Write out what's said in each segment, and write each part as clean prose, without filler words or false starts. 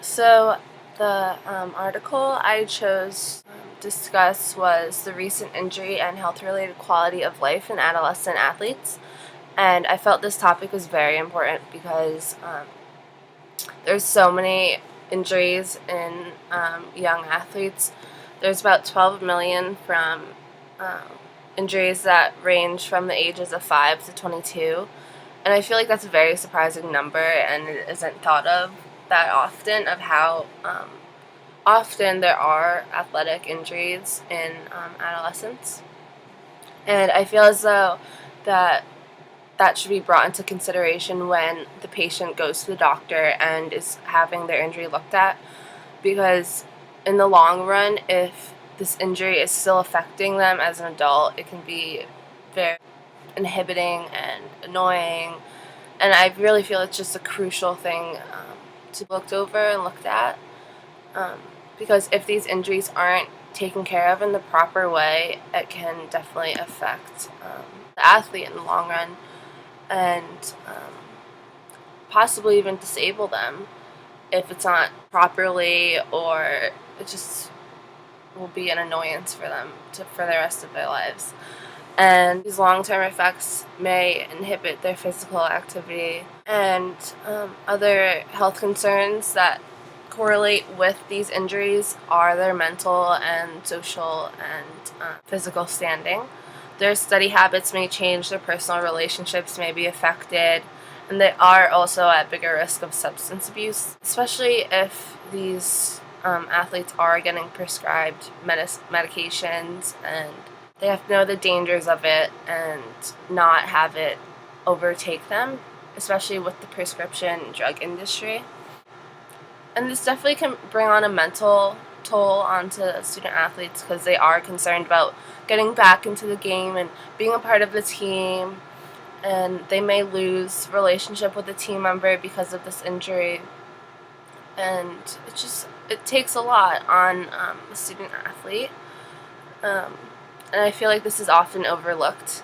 So the article I chose to discuss was the recent injury and health-related quality of life in adolescent athletes, and I felt this topic was very important because there's so many injuries in young athletes. There's about 12 million from um, injuries that range from the ages of 5 to 22, and I feel like that's a very surprising number, and it isn't thought of that often of how often there are athletic injuries in adolescents. And I feel as though that that should be brought into consideration when the patient goes to the doctor and is having their injury looked at, because in the long run, if this injury is still affecting them as an adult, it can be very inhibiting and annoying. And I really feel it's just a crucial thing to be looked over and looked at, um, because if these injuries aren't taken care of in the proper way, it can definitely affect the athlete in the long run, and possibly even disable them if it's not properly, or it just will be an annoyance for them for the rest of their lives. And these long-term effects may inhibit their physical activity and other health concerns that correlate with these injuries are their mental and social and physical standing. Their study habits may change, their personal relationships may be affected, and they are also at bigger risk of substance abuse, especially if these athletes are getting prescribed medications, and they have to know the dangers of it and not have it overtake them, especially with the prescription drug industry. And this definitely can bring on a mental toll onto student athletes because they are concerned about getting back into the game and being a part of the team, and they may lose relationship with a team member because of this injury. And it takes a lot on a student athlete. And I feel like this is often overlooked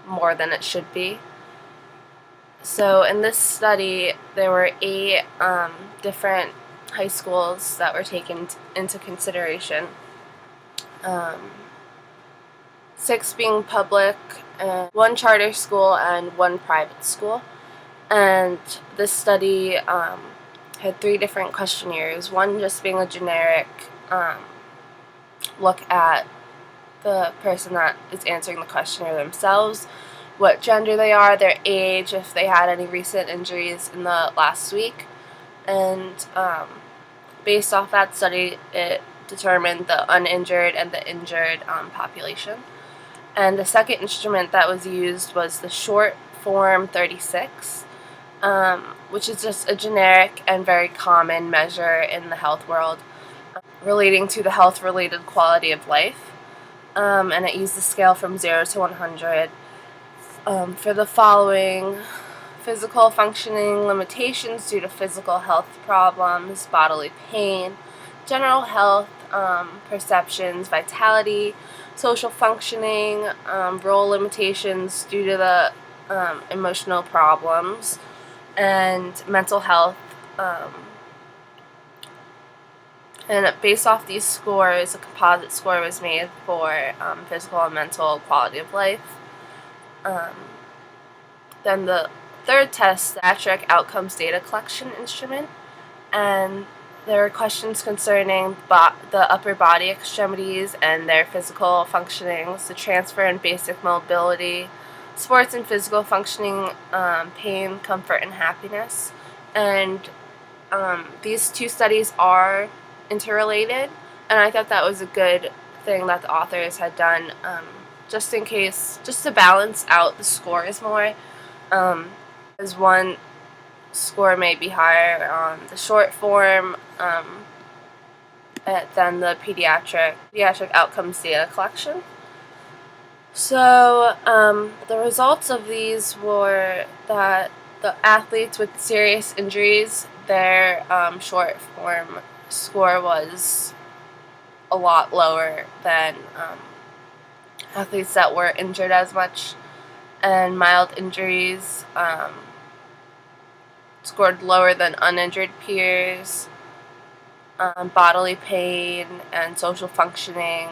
more than it should be. So in this study, there were 8 different high schools that were taken into consideration. 6 being public, and 1 charter school, and 1 private school. And this study had 3 different questionnaires, one just being a generic look at the person that is answering the questionnaire themselves, what gender they are, their age, if they had any recent injuries in the last week. And based off that study, it determined the uninjured and the injured population. And the second instrument that was used was the short form 36, which is just a generic and very common measure in the health world relating to the health-related quality of life. And it used the scale from 0 to 100 for the following: physical functioning limitations due to physical health problems, bodily pain, general health perceptions, vitality, social functioning, role limitations due to the emotional problems, and mental health. And based off these scores, a composite score was made for physical and mental quality of life. Then the third test, the Pediatric Outcomes Data Collection Instrument, and there were questions concerning the upper body extremities and their physical functionings, the transfer and basic mobility, sports and physical functioning, pain, comfort, and happiness. And these 2 studies are interrelated, and I thought that was a good thing that the authors had done, just in case, just to balance out the scores more, as one score may be higher on the short form than the pediatric outcomes data collection. So the results of these were that the athletes with serious injuries, their short form score was a lot lower than athletes that were injured as much, and mild injuries scored lower than uninjured peers, bodily pain and social functioning.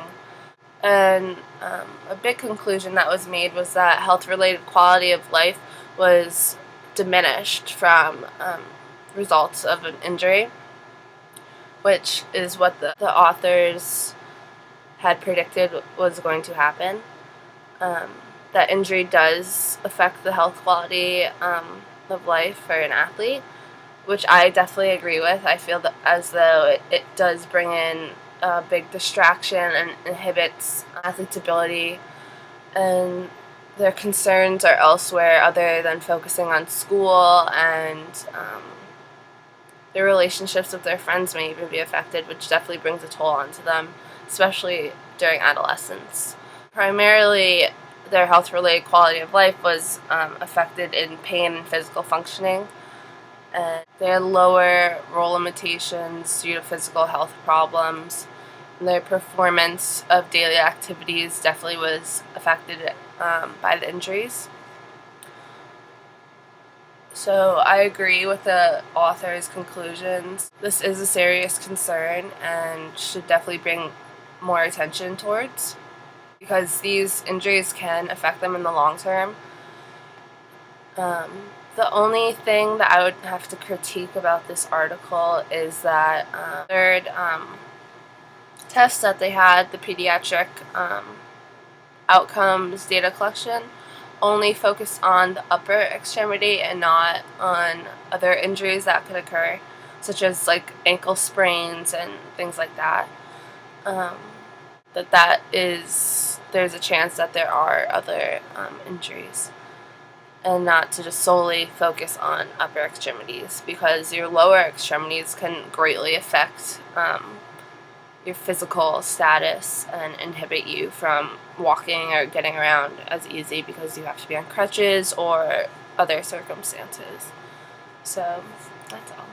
And a big conclusion that was made was that health-related quality of life was diminished from results of an injury, which is what the authors had predicted was going to happen. Um, that injury does affect the health quality of life for an athlete, which I definitely agree with. I feel that as though it does bring in a big distraction and inhibits athletes' ability, and their concerns are elsewhere other than focusing on school, and their relationships with their friends may even be affected, which definitely brings a toll onto them, especially during adolescence. Primarily, their health-related quality of life was affected in pain and physical functioning, and they had lower role limitations due to physical health problems. Their performance of daily activities definitely was affected by the injuries. So I agree with the author's conclusions. This is a serious concern and should definitely bring more attention towards, because these injuries can affect them in the long term. Um, the only thing that I would have to critique about this article is that third test that they had, the pediatric outcomes data collection, only focused on the upper extremity and not on other injuries that could occur, such as like ankle sprains and things like that. There's a chance that there are other injuries, and not to just solely focus on upper extremities, because your lower extremities can greatly affect your physical status and inhibit you from walking or getting around as easy because you have to be on crutches or other circumstances. So that's all.